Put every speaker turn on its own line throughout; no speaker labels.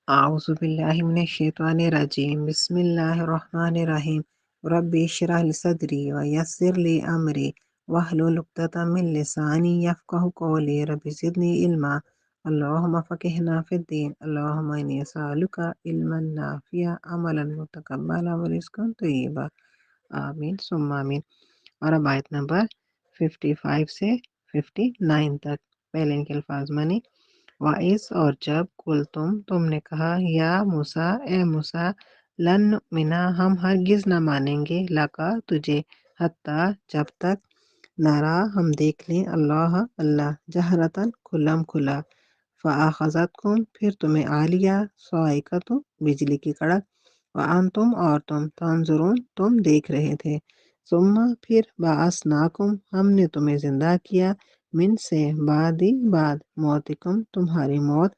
اعوذ باللہ من الشیطان الرجیم بسم اللہ الرحمن الرحیم رب اشرح لی صدری ویسر لی امری واحلل عقدۃ من لسانی یفقہوا قولی رب زدنی علما اللہم فقہنا فی الدین اللہم انی اسألک علما نافعا عملا متقبلا ورزقا طیبا آمین ثم آمین۔ اور اب آیت نمبر 55 سے 59 تک پہلے ان کے الفاظ مانی۔ وَإِذْ اور جب کل تم نے کہا یا موسیٰ اے موسیٰ لن نؤمنا ہم ہرگز نہ مانیں گے لکا تجھے حتیٰ جب تک نارا ہم دیکھ لیں اللہ جہرتاً کھلم کھلا فآخذتکم پھر تمہیں آ لیا صاعقۃ بجلی کی کڑک وانتم اور تم تنظرون تم دیکھ رہے تھے ثم پھر بعثناکم ہم نے تمہیں زندہ کیا من سے بعد موتکم تمہاری موت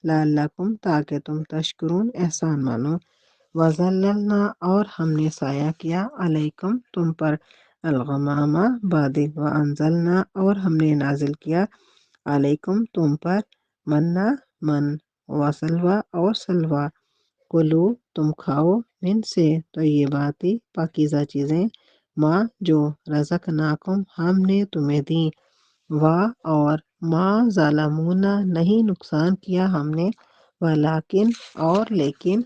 لعلکم تاکہ تم تشکرون احسان مانو وظللنا اور ہم نے سایہ کیا علیکم تم پر الغمام بادل وانزلنا اور ہم نے نازل کیا علیکم تم پر منا من وسلوى اور سلوى کلو تم کھاؤ من سے طیباتی پاکیزہ چیزیں ماں جو رزقناکم ہم نے تمہیں دیں اور ما ظالمونا نہیں نقصان کیا ہم نے ولیکن اور لیکن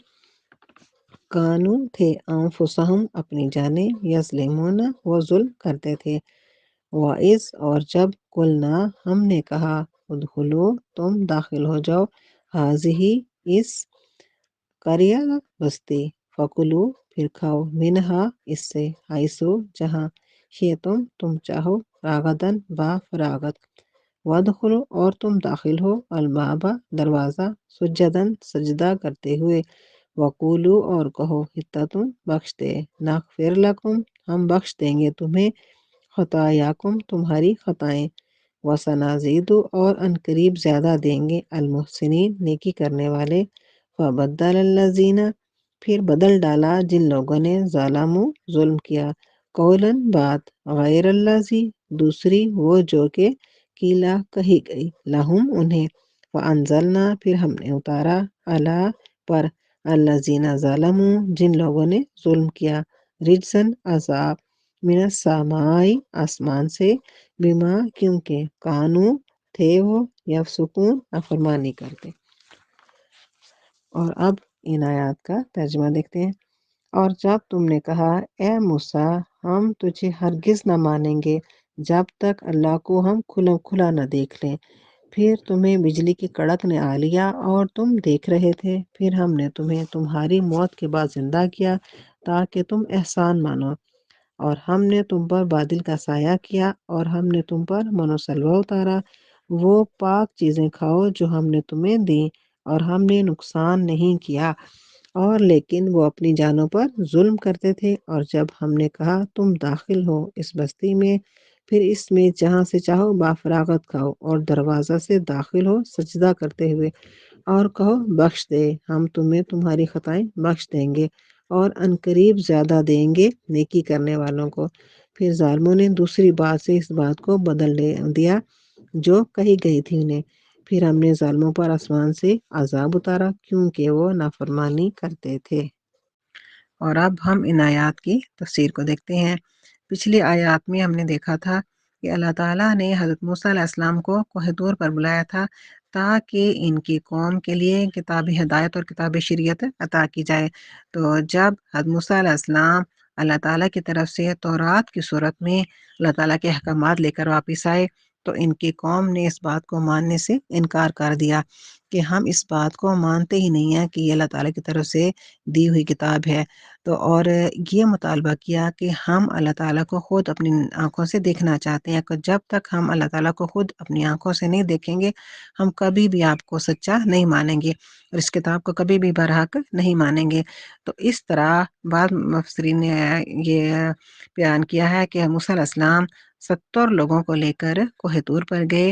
کانو تھے انفسہم اپنی جانیں یظلمون وہ ظلم کرتے تھے وَإِذْ اور جب قلنا ہم نے کہا ادخلو تم داخل ہو جاؤ حاضی اس قریہ بستی فکلو پھر کھاؤ منہا اس سے حیثو جہاں تم چاہو راغدن با فراغت وادخلو اور تم داخل ہو البابا دروازہ سجدن سجدہ کرتے ہوئے وقولو اور کہو حطتم بخش دے نغفر لکم ہم بخش دیں گے تمہیں خطایاکم تمہاری خطائیں وسنزید اور عنقریب زیادہ دیں گے المحسنین نیکی کرنے والے فبدل الذین پھر بدل ڈالا جن لوگوں نے ظالموا ظلم کیا قولاً بات غیر الذی دوسری وہ جو کہ قیلا کہی گئی لہم انہیں وانزلنا پھر ہم نے اتارا علی پر الذین ظلموا جن لوگوں نے ظلم کیا رجزن عذاب من السماء آسمان سے بما کیونکہ کانو تھے وہ یفسقون نافرمانی کرتے۔ اور اب ان آیات کا ترجمہ دیکھتے ہیں۔ اور جب تم نے کہا اے موسیٰ ہم تجھے ہرگز نہ مانیں گے جب تک اللہ کو ہم کھلا کھلا نہ دیکھ لیں، پھر تمہیں بجلی کی کڑک نے آ لیا اور تم دیکھ رہے تھے، پھر ہم نے تمہیں تمہاری موت کے بعد زندہ کیا تاکہ تم احسان مانو، اور ہم نے تم پر بادل کا سایہ کیا اور ہم نے تم پر من و سلوہ اتارا، وہ پاک چیزیں کھاؤ جو ہم نے تمہیں دیں اور ہم نے نقصان نہیں کیا، اور لیکن وہ اپنی جانوں پر ظلم کرتے تھے۔ اور جب ہم نے کہا تم داخل ہو اس بستی میں، پھر اس میں جہاں سے چاہو بافراغت کھاؤ اور دروازہ سے داخل ہو سجدہ کرتے ہوئے، اور کہو بخش دے ہم تمہیں تمہاری خطائیں بخش دیں گے اور عنقریب زیادہ دیں گے نیکی کرنے والوں کو۔ پھر ظالموں نے دوسری بات سے اس بات کو بدل دیا جو کہی گئی تھی انہیں، پھر ہم نے ظالموں پر آسمان سے عذاب اتارا کیونکہ وہ نافرمانی کرتے تھے۔ اور اب ہم ان آیات کی تفسیر کو دیکھتے ہیں۔ پچھلی آیات میں ہم نے دیکھا تھا کہ اللہ تعالیٰ نے حضرت موسیٰ علیہ السلام کو کوہ طور پر بلایا تھا تاکہ ان کی قوم کے لیے کتاب ہدایت اور کتاب شریعت عطا کی جائے۔ تو جب حضرت موسیٰ علیہ السلام اللہ تعالیٰ کی طرف سے تورات کی صورت میں اللہ تعالیٰ کے احکامات لے کر واپس آئے، تو ان کی قوم نے اس بات کو ماننے سے انکار کر دیا کہ ہم اس بات کو مانتے ہی نہیں ہیں کہ یہ اللہ تعالیٰ کی طرف سے دی ہوئی کتاب ہے۔ تو اور یہ مطالبہ کیا کہ ہم اللہ تعالیٰ کو خود اپنی آنکھوں سے دیکھنا چاہتے ہیں، کہ جب تک ہم اللہ تعالیٰ کو خود اپنی آنکھوں سے نہیں دیکھیں گے ہم کبھی بھی آپ کو سچا نہیں مانیں گے اور اس کتاب کو کبھی بھی برحق نہیں مانیں گے۔ تو اس طرح بعض مفسرین نے یہ بیان کیا ہے کہ موسیٰ علیہ السلام 70 لوگوں کو لے کر کوہ طور پر گئے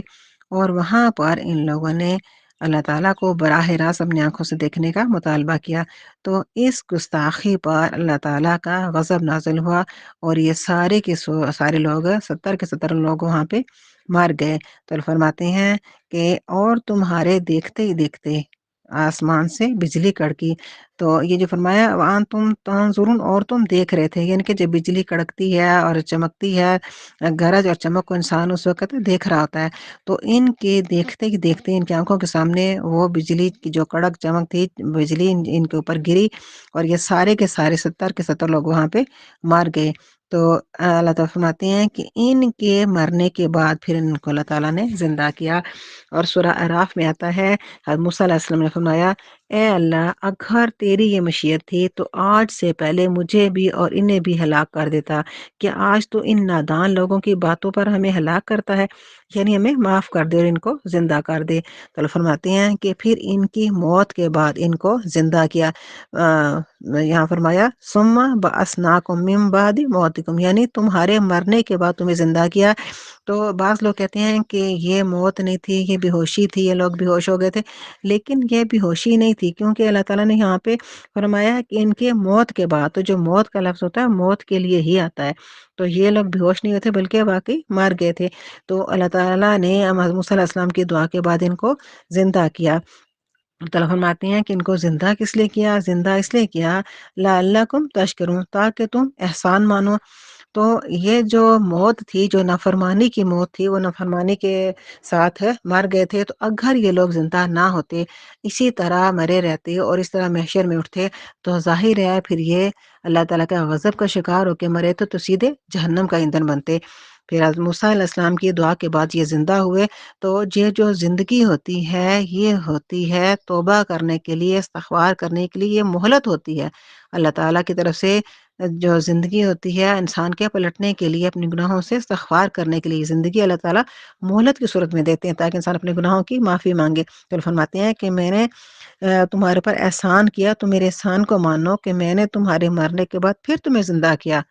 اور وہاں پر ان لوگوں نے اللہ تعالیٰ کو براہ راست اپنی آنکھوں سے دیکھنے کا مطالبہ کیا، تو اس گستاخی پر اللہ تعالیٰ کا غضب نازل ہوا اور یہ سارے کے سارے لوگ 70 کے 70 لوگ وہاں پہ مر گئے۔ تو فرماتے ہیں کہ اور تمہارے دیکھتے ہی دیکھتے آسمان سے بجلی کڑکی۔ تو یہ جو فرمایا وان تم تنظرون، اور تم دیکھ رہے تھے، یعنی کہ جب بجلی کڑکتی ہے اور چمکتی ہے، گرج اور چمک کو انسان اس وقت دیکھ رہا ہوتا ہے، تو ان کے دیکھتے ہی دیکھتے ان کی آنکھوں کے سامنے وہ بجلی کی جو کڑک چمک تھی، بجلی ان کے اوپر گری، اور یہ سارے کے سارے 70 کے 70 لوگ وہاں پہ مار گئے۔ تو اللہ تعالیٰ فرماتے ہیں کہ ان کے مرنے کے بعد پھر ان کو اللہ تعالیٰ نے زندہ کیا۔ اور سورہ اعراف میں آتا ہے، حضرت موسیٰ علیہ السلام نے فرمایا، اے اللہ، اگر تیری یہ مشیت تھی تو آج سے پہلے مجھے بھی اور انہیں بھی ہلاک کر دیتا، کہ آج تو ان نادان لوگوں کی باتوں پر ہمیں ہلاک کرتا ہے، یعنی ہمیں معاف کر دے اور ان کو زندہ کر دے۔ تو اللہ فرماتے ہیں کہ پھر ان کی موت کے بعد ان کو زندہ کیا۔ یہاں فرمایا ثم بعثناکم من بعد موتکم، یعنی تمہارے مرنے کے بعد تمہیں زندہ کیا۔ تو بعض لوگ کہتے ہیں کہ یہ موت نہیں تھی، یہ بے ہوشی تھی، یہ لوگ بے ہوش ہو گئے تھے، لیکن یہ بے ہوشی نہیں تھی، کیونکہ اللہ تعالیٰ نے یہاں پہ فرمایا کہ ان کے موت کے بعد، تو جو موت کا لفظ ہوتا ہے موت کے لیے ہی آتا ہے، تو یہ لوگ بے ہوش نہیں ہوتے بلکہ واقعی مر گئے تھے۔ تو اللہ تعالیٰ نے حضرت موسیٰ علیہ السلام کی دعا کے بعد ان کو زندہ کیا۔ تو اللہ فرماتے ہیں کہ ان کو زندہ کس لیے کیا؟ زندہ اس لیے کیا لعلکم تشکرون، تاکہ تم احسان مانو۔ تو یہ جو موت تھی، جو نافرمانی کی موت تھی، وہ نافرمانی کے ساتھ مر گئے تھے، تو اگر یہ لوگ زندہ نہ ہوتے، اسی طرح مرے رہتے اور اس طرح محشر میں اٹھتے، تو ظاہر ہے پھر یہ اللہ تعالیٰ کا غضب کا شکار ہو کے مرے تو سیدھے جہنم کا ایندھن بنتے۔ پھر حضرت موسیٰ علیہ السلام کی دعا کے بعد یہ زندہ ہوئے۔ تو یہ جو زندگی ہوتی ہے، یہ ہوتی ہے توبہ کرنے کے لیے، استغفار کرنے کے لیے، یہ مہلت ہوتی ہے اللہ تعالیٰ کی طرف سے۔ جو زندگی ہوتی ہے انسان کے پلٹنے کے لیے، اپنے گناہوں سے استغفار کرنے کے لیے، زندگی اللہ تعالیٰ مہلت کی صورت میں دیتے ہیں تاکہ انسان اپنے گناہوں کی معافی مانگے۔ تو فرماتے ہیں کہ میں نے تمہارے پر احسان کیا، تو میرے احسان کو مانو کہ میں نے تمہارے مرنے کے بعد پھر تمہیں زندہ کیا،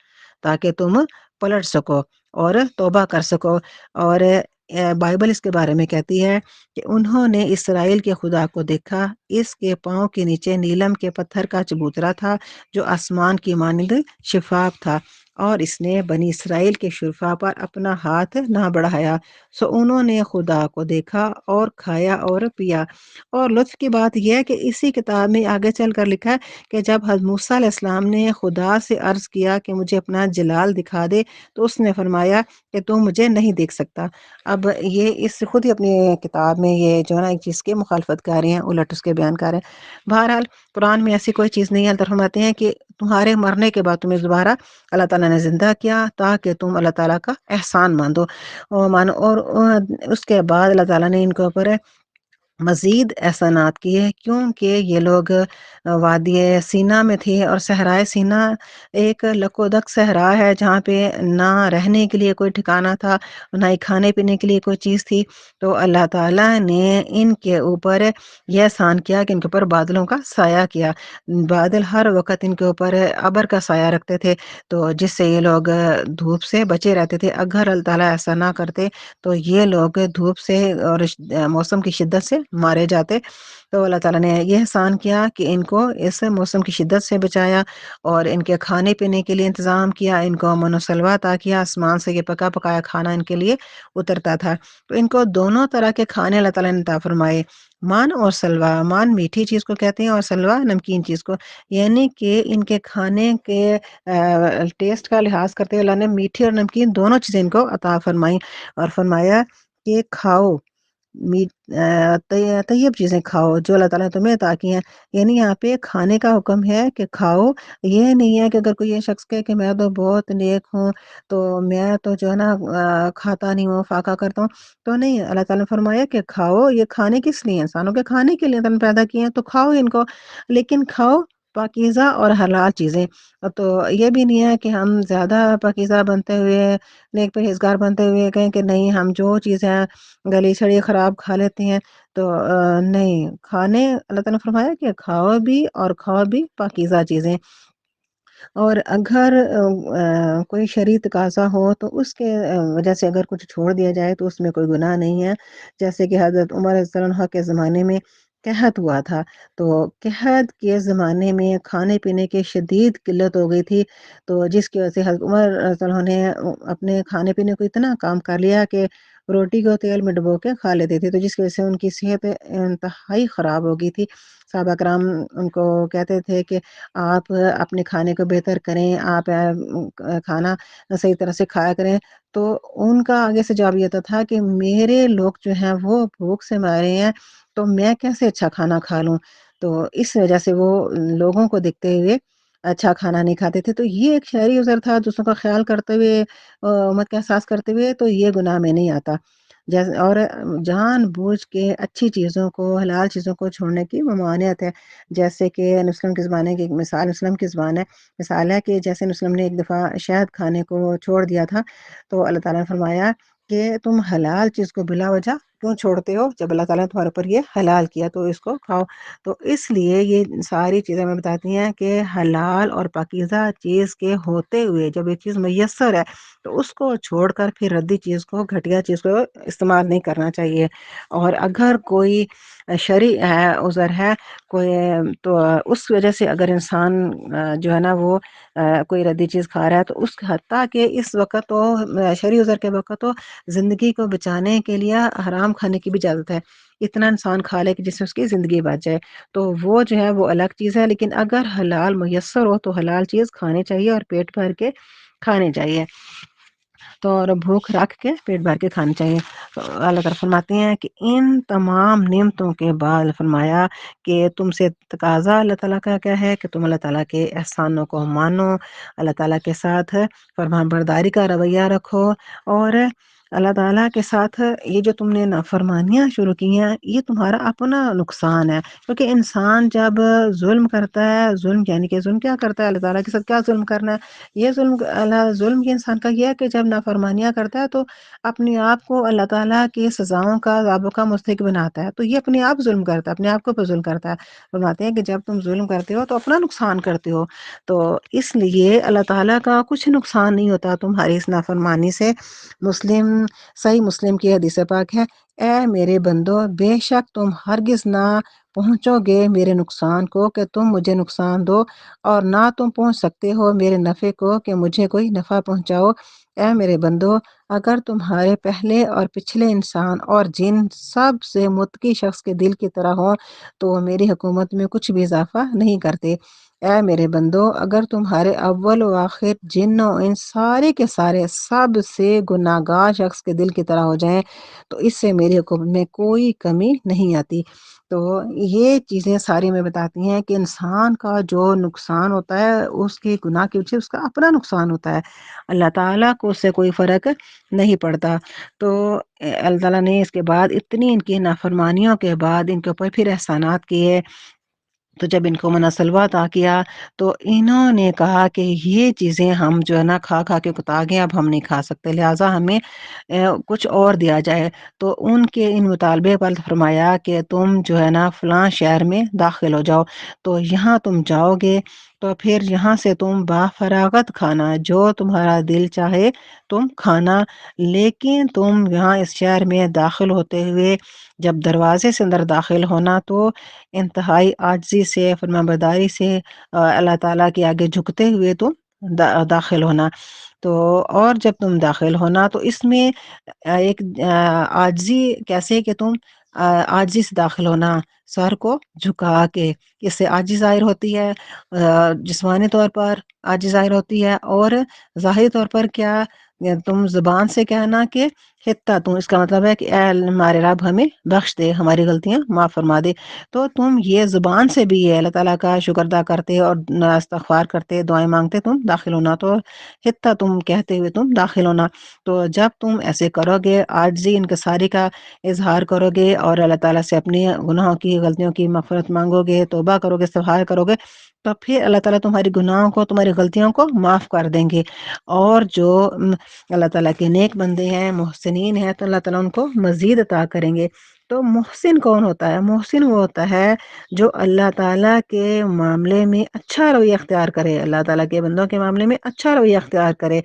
تاکہ تم پلٹ سکو اور توبہ کر سکو۔ اور بائبل اس کے بارے میں کہتی ہے کہ انہوں نے اسرائیل کے خدا کو دیکھا، اس کے پاؤں کے نیچے نیلم کے پتھر کا چبوترا تھا جو آسمان کی مانند شفاف تھا، اور اس نے بنی اسرائیل کے شرفا پر اپنا ہاتھ نہ بڑھایا، سو انہوں نے خدا کو دیکھا اور کھایا اور پیا۔ اور لطف کی بات یہ ہے کہ اسی کتاب میں آگے چل کر لکھا ہے کہ جب حضرت موسیٰ علیہ السلام نے خدا سے عرض کیا کہ مجھے اپنا جلال دکھا دے، تو اس نے فرمایا کہ تم مجھے نہیں دیکھ سکتا۔ اب یہ اس خود ہی اپنی کتاب میں یہ جو ہے نا ایک چیز کی مخالفت کر رہے ہیں، الٹ اس کے بیان کر رہے ہیں۔ بہرحال قرآن میں ایسی کوئی چیز نہیں ہے۔ اللہ فرماتے ہیں کہ تمہارے مرنے کے بعد تمہیں دوبارہ اللہ تعالیٰ نے زندہ کیا تاکہ تم اللہ تعالیٰ کا احسان مانو، اور اس کے بعد اللہ تعالیٰ نے ان کے اوپر مزید احسانات کیے، کیونکہ یہ لوگ وادی سینا میں تھے، اور صحرائے سینا ایک لکودک صحرا ہے جہاں پہ نہ رہنے کے لیے کوئی ٹھکانہ تھا، نہ ہی کھانے پینے کے لیے کوئی چیز تھی۔ تو اللہ تعالیٰ نے ان کے اوپر یہ احسان کیا کہ ان کے اوپر بادلوں کا سایہ کیا۔ بادل ہر وقت ان کے اوپر ابر کا سایہ رکھتے تھے، تو جس سے یہ لوگ دھوپ سے بچے رہتے تھے۔ اگر اللہ تعالیٰ ایسا نہ کرتے تو یہ لوگ دھوپ سے اور موسم کی شدت سے مارے جاتے۔ تو اللہ تعالیٰ نے یہ احسان کیا کہ ان کو اس موسم کی شدت سے بچایا، اور ان کے کھانے پینے کے لیے انتظام کیا، ان کو امن و سلوہ عطا کیا، آسمان سے یہ پکا پکایا کھانا ان کے لیے اترتا تھا۔ تو ان کو دونوں طرح کے کھانے اللہ تعالیٰ نے عطا فرمائے، مان اور سلوہ۔ مان میٹھی چیز کو کہتے ہیں اور سلوہ نمکین چیز کو، یعنی کہ ان کے کھانے کے ٹیسٹ کا لحاظ کرتے ہوئے اللہ نے میٹھی اور نمکین دونوں چیزیں ان کو عطا فرمائی، اور فرمایا کہ کھاؤ میٹ، طیب چیزیں کھاؤ جو اللہ تعالیٰ نے تمہیں عطا کی ہیں۔ یعنی یہاں پہ کھانے کا حکم ہے کہ کھاؤ، یہ نہیں ہے کہ اگر کوئی یہ شخص کہے کہ میں تو بہت نیک ہوں تو میں تو جو ہے نا کھاتا نہیں ہوں، فاقہ کرتا ہوں، تو نہیں، اللہ تعالیٰ نے فرمایا کہ کھاؤ۔ یہ کھانے کس لیے؟ انسانوں کے کھانے کے لیے تم پیدا کیے ہیں، تو کھاؤ ان کو، لیکن کھاؤ پاکیزہ اور حلال چیزیں۔ تو یہ بھی نہیں ہے کہ ہم زیادہ پاکیزہ بنتے ہوئے، نیک پرہیزگار بنتے ہوئے کہیں کہ نہیں ہم جو چیزیں گلی سڑی خراب کھا لیتے ہیں، تو نہیں، کھانے اللہ تعالیٰ نے فرمایا کہ کھاؤ بھی اور کھاؤ بھی پاکیزہ چیزیں۔ اور اگر کوئی شرعی تقاضا ہو تو اس کے وجہ سے اگر کچھ چھوڑ دیا جائے تو اس میں کوئی گناہ نہیں ہے، جیسے کہ حضرت عمر رضی اللہ عنہ کے زمانے میں قحط ہوا تھا، تو قحط کے زمانے میں کھانے پینے کی شدید قلت ہو گئی تھی، تو جس کی وجہ سے حضرت عمر رضی اللہ عنہ نے اپنے کھانے پینے کو اتنا کام کر لیا کہ روٹی کو تیل میں ڈبو کے کھا لیتے تھے، تو جس کی وجہ سے ان کی صحت انتہائی خراب ہو گئی تھی۔ صحابہ کرام ان کو کہتے تھے کہ آپ اپنے کھانے کو بہتر کریں، آپ کھانا صحیح طرح سے کھایا کریں۔ تو ان کا آگے سے جواب یہ تھا کہ میرے لوگ جو ہیں وہ بھوک سے مارے ہیں، تو میں کیسے اچھا کھانا کھا لوں؟ تو اس وجہ سے وہ لوگوں کو دیکھتے ہوئے اچھا کھانا نہیں کھاتے تھے۔ تو یہ ایک شہری عذر تھا، دوسروں کا خیال کرتے ہوئے، امت کا احساس کرتے ہوئے، تو یہ گناہ میں نہیں آتا۔ جیسے اور جان بوجھ کے اچھی چیزوں کو، حلال چیزوں کو چھوڑنے کی ممانعت ہے، جیسے کہ نبی وسلم کی زبان کی ایک مثال، نبی وسلم کی زبان ہے، مثال ہے کہ جیسے نبی وسلم نے ایک دفعہ شہد کھانے کو چھوڑ دیا تھا، تو اللہ تعالیٰ نے فرمایا کہ تم حلال چیز کو بلا وجہ کیوں چھوڑتے ہو؟ جب اللہ تعالیٰ نے تمہارے اوپر یہ حلال کیا تو اس کو کھاؤ۔ تو اس لیے یہ ساری چیزیں ہمیں بتاتی ہیں کہ حلال اور پاکیزہ چیز کے ہوتے ہوئے جب یہ چیز میسر ہے تو اس کو چھوڑ کر پھر ردی چیز کو، گھٹیا چیز کو استعمال نہیں کرنا چاہیے۔ اور اگر کوئی شرعی ہے، عذر ہے کوئی، تو اس وجہ سے اگر انسان جو ہے نا وہ کوئی ردی چیز کھا رہا ہے، تو اس حتیٰ کہ اس وقت تو شرعی عذر کے وقت تو زندگی کو بچانے کے لیے حرام کھانے کی بھی اجازت ہے، اتنا انسان کھا لے کہ جس سے اس کی زندگی بچ جائے، تو وہ جو ہے وہ الگ چیز ہے۔ لیکن اگر حلال میسر ہو تو حلال چیز کھانی چاہیے اور پیٹ بھر کے کھانی چاہیے، تو اور بھوک رکھ کے پیٹ بھر کے کھانی چاہیے۔ تو اللہ تعالیٰ فرماتے ہیں کہ ان تمام نعمتوں کے بعد فرمایا کہ تم سے تقاضا اللہ تعالیٰ کا کیا ہے کہ تم اللہ تعالیٰ کے احسانوں کو مانو، اللہ تعالیٰ کے ساتھ فرمان برداری کا رویہ رکھو، اور اللہ تعالیٰ کے ساتھ یہ جو تم نے نافرمانیاں شروع کی ہیں یہ تمہارا اپنا نقصان ہے، کیونکہ انسان جب ظلم کرتا ہے، ظلم یعنی کہ ظلم کیا کرتا ہے؟ اللہ تعالیٰ کے ساتھ کیا ظلم کرنا ہے؟ یہ ظلم یہ انسان کا یہ ہے کہ جب نافرمانیاں کرتا ہے تو اپنے آپ کو اللہ تعالیٰ کی سزاؤں کا، عذابوں کا مستحق بناتا ہے، تو یہ اپنے آپ ظلم کرتا ہے، اپنے آپ کو ظلم کرتا ہے۔ فرماتے ہیں کہ جب تم ظلم کرتے ہو تو اپنا نقصان کرتے ہو، تو اس لیے اللہ تعالیٰ کا کچھ نقصان نہیں ہوتا تمہاری اس نافرمانی سے۔ صحیح مسلم کی حدیث پاک ہے، اے میرے بندو، بے شک تم ہرگز نہ پہنچو گے میرے نقصان کو کہ تم مجھے نقصان دو، اور نہ تم پہنچ سکتے ہو میرے نفع کو کہ مجھے کوئی نفع پہنچاؤ۔ اے میرے بندو، اگر تمہارے پہلے اور پچھلے انسان اور جن سب سے متقی شخص کے دل کی طرح ہوں تو وہ میری حکومت میں کچھ بھی اضافہ نہیں کرتے۔ اے میرے بندو، اگر تمہارے اول و آخر جن و انس سارے کے سارے سب سے گناہ گار شخص کے دل کی طرح ہو جائیں تو اس سے میری حکومت میں کوئی کمی نہیں آتی۔ تو یہ چیزیں ساری میں بتاتی ہیں کہ انسان کا جو نقصان ہوتا ہے اس کے گناہ کی وجہ سے اس کا اپنا نقصان ہوتا ہے، اللہ تعالیٰ کو اس سے کوئی فرق نہیں پڑتا۔ تو اللہ تعالیٰ نے اس کے بعد اتنی ان کی نافرمانیوں کے بعد ان کے اوپر پھر احسانات کیے، تو جب ان کو منع سلویٰ عطا کیا تو انہوں نے کہا کہ یہ چیزیں ہم جو ہے نا کھا کھا کے کتا گئے، اب ہم نہیں کھا سکتے، لہٰذا ہمیں کچھ اور دیا جائے۔ تو ان کے ان مطالبے پر فرمایا کہ تم جو ہے نا فلاں شہر میں داخل ہو جاؤ، تو یہاں تم جاؤ گے تو پھر یہاں سے تم بافراغت کھانا، جو تمہارا دل چاہے تم کھانا، لیکن تم یہاں اس شہر میں داخل ہوتے ہوئے جب دروازے سے اندر داخل ہونا تو انتہائی عاجزی سے، فرمانبرداری سے، اللہ تعالیٰ کے آگے جھکتے ہوئے تم داخل ہونا۔ تو اور جب تم داخل ہونا تو اس میں ایک عاجزی کیسے کہ تم عاجزی سے داخل ہونا، سر کو جھکا کے، اس سے عاجزی ظاہر ہوتی ہے، جسمانی طور پر عاجزی ظاہر ہوتی ہے، اور ظاہری طور پر کیا، تم زبان سے کہنا کہ حتیٰ تم، اس کا مطلب ہے کہ اے ہمارے رب ہمیں بخش دے، ہماری غلطیاں معاف فرما دے۔ تو تم یہ زبان سے بھی ہے اللہ تعالیٰ کا شکر ادا کرتے اور استغفار کرتے، دعائیں مانگتے تم داخل ہونا، تو حتیٰ تم کہتے ہوئے تم داخل ہونا۔ تو جب تم ایسے کرو گے، عاجزی انکساری کا اظہار کرو گے اور اللہ تعالیٰ سے اپنی گناہوں کی، غلطیوں کی مغفرت مانگو گے، توبہ کرو گے، استغفار کرو گے، تو پھر اللہ تعالیٰ تمہاری گناہوں کو، تمہاری غلطیوں کو معاف کر دیں گے۔ اور جو اللہ تعالیٰ کے نیک بندے ہیں، محسنین ہیں، تو اللہ تعالیٰ ان کو مزید عطا کریں گے۔ تو محسن کون ہوتا ہے؟ محسن وہ ہوتا ہے جو اللہ تعالیٰ کے معاملے میں اچھا رویہ اختیار کرے، اللہ تعالیٰ کے بندوں کے معاملے میں اچھا رویہ اختیار کرے،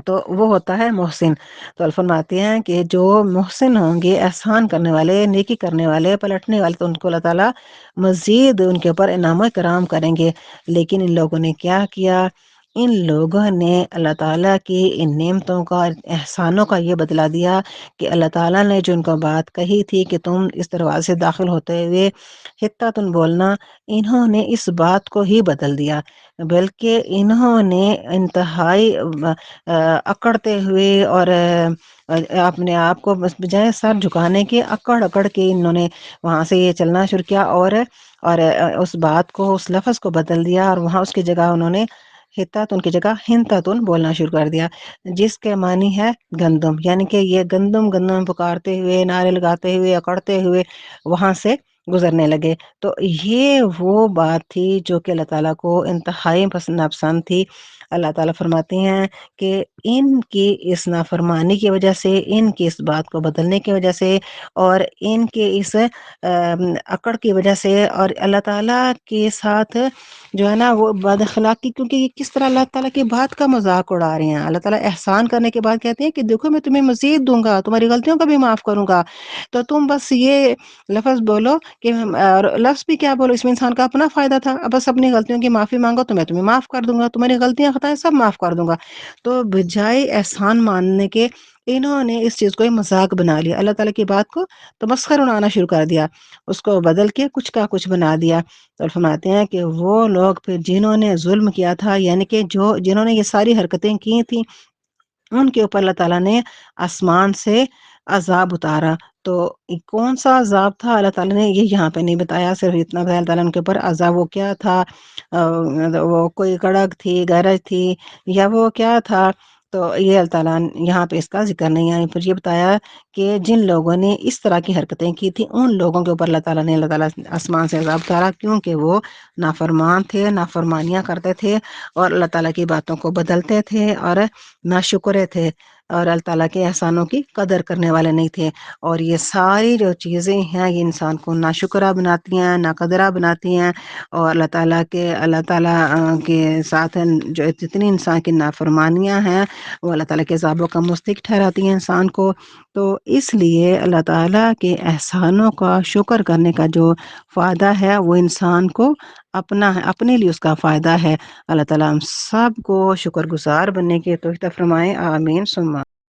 تو وہ ہوتا ہے محسن۔ تو فرماتے ہیں کہ جو محسن ہوں گے، احسان کرنے والے، نیکی کرنے والے، پلٹنے والے، تو ان کو اللہ تعالیٰ مزید ان کے اوپر انعام و کرام کریں گے۔ لیکن ان لوگوں نے کیا کیا؟ ان لوگوں نے اللہ تعالیٰ کی ان نعمتوں کا احسانوں کا یہ بدلا دیا کہ اللہ تعالیٰ نے جو ان کو بات کہی تھی کہ تم اس دروازے سے داخل ہوتے ہوئے حتّۃ بولنا، انہوں نے اس بات کو ہی بدل دیا، بلکہ انہوں نے انتہائی اکڑتے ہوئے اور اپنے آپ کو بس بجائے سر جھکانے کے اکڑ اکڑ کے انہوں نے وہاں سے یہ چلنا شروع کیا، اور اس بات کو، اس لفظ کو بدل دیا، اور وہاں اس کی جگہ انہوں نے حتّۃ کی جگہ حنطۃ بولنا شروع کر دیا، جس کے معنی ہے گندم، یعنی کہ یہ گندم گندم پکارتے ہوئے، نعرے لگاتے ہوئے، اکڑتے ہوئے وہاں سے گزرنے لگے۔ تو یہ وہ بات تھی جو کہ اللہ تعالیٰ کو انتہائی ناپسند تھی۔ اللہ تعالیٰ فرماتے ہیں کہ ان کی اس نافرمانی کی وجہ سے، ان کی اس بات کو بدلنے کی وجہ سے، اور ان کے اس اکڑ کی وجہ سے، اور اللہ تعالیٰ کے ساتھ جو ہے نا وہ بد اخلاقی، کیونکہ یہ کس طرح اللہ تعالیٰ کی بات کا مذاق اڑا رہے ہیں۔ اللہ تعالیٰ احسان کرنے کے بعد کہتے ہیں کہ دیکھو میں تمہیں مزید دوں گا، تمہاری غلطیوں کا بھی معاف کروں گا، تو تم بس یہ لفظ بولو کہ اور لفظ بھی کیا بولو، اس میں انسان کا اپنا فائدہ تھا، اب بس اپنی غلطیوں کی معافی مانگو تو میں تمہیں معاف کر دوں گا، تمہاری غلطیاں خطائیں سب معاف کر دوں گا۔ تو بجائے احسان ماننے کے انہوں نے اس چیز کو ایک مذاق بنا لیا، اللہ تعالیٰ کی بات کو تمسخر اڑانا شروع کر دیا، اس کو بدل کے کچھ کا کچھ بنا دیا۔ تو فرماتے ہیں کہ وہ لوگ پھر جنہوں نے ظلم کیا تھا، یعنی کہ جنہوں نے یہ ساری حرکتیں کی تھیں، ان کے اوپر اللہ تعالیٰ نے آسمان سے عذاب اتارا۔ تو کون سا عذاب تھا اللہ تعالیٰ نے یہ یہاں پہ نہیں بتایا، صرف اتنا بتایا اللہ تعالیٰ نے ان کے اوپر عذاب وہ کیا تھا، وہ کوئی کڑک تھی، گرج تھی، یا وہ کیا تھا، تو یہ اللہ تعالیٰ یہاں پہ اس کا ذکر نہیں ہے۔ پھر یہ بتایا کہ جن لوگوں نے اس طرح کی حرکتیں کی تھیں ان لوگوں کے اوپر اللہ تعالیٰ نے آسمان سے عذاب اتارا، کیونکہ وہ نافرمان تھے، نافرمانیاں کرتے تھے، اور اللہ تعالیٰ کی باتوں کو بدلتے تھے، اور ناشکرے تھے، اور اللہ تعالیٰ کے احسانوں کی قدر کرنے والے نہیں تھے۔ اور یہ ساری جو چیزیں ہیں یہ انسان کو ناشکرہ بناتی ہیں، ناقدرہ بناتی ہیں، اور اللہ تعالیٰ کے ساتھ جو جتنی انسان کی نافرمانیاں ہیں وہ اللہ تعالیٰ کے عذابوں کا مستحق ٹھہراتی ہیں انسان کو۔ تو اس لیے اللہ تعالیٰ کے احسانوں کا شکر کرنے کا جو فائدہ ہے وہ انسان کو اپنا ہے، اپنے لیے اس کا فائدہ ہے۔ اللہ تعالیٰ ہم سب کو شکر گزار بننے کی توفیق فرمائے، آمین ثم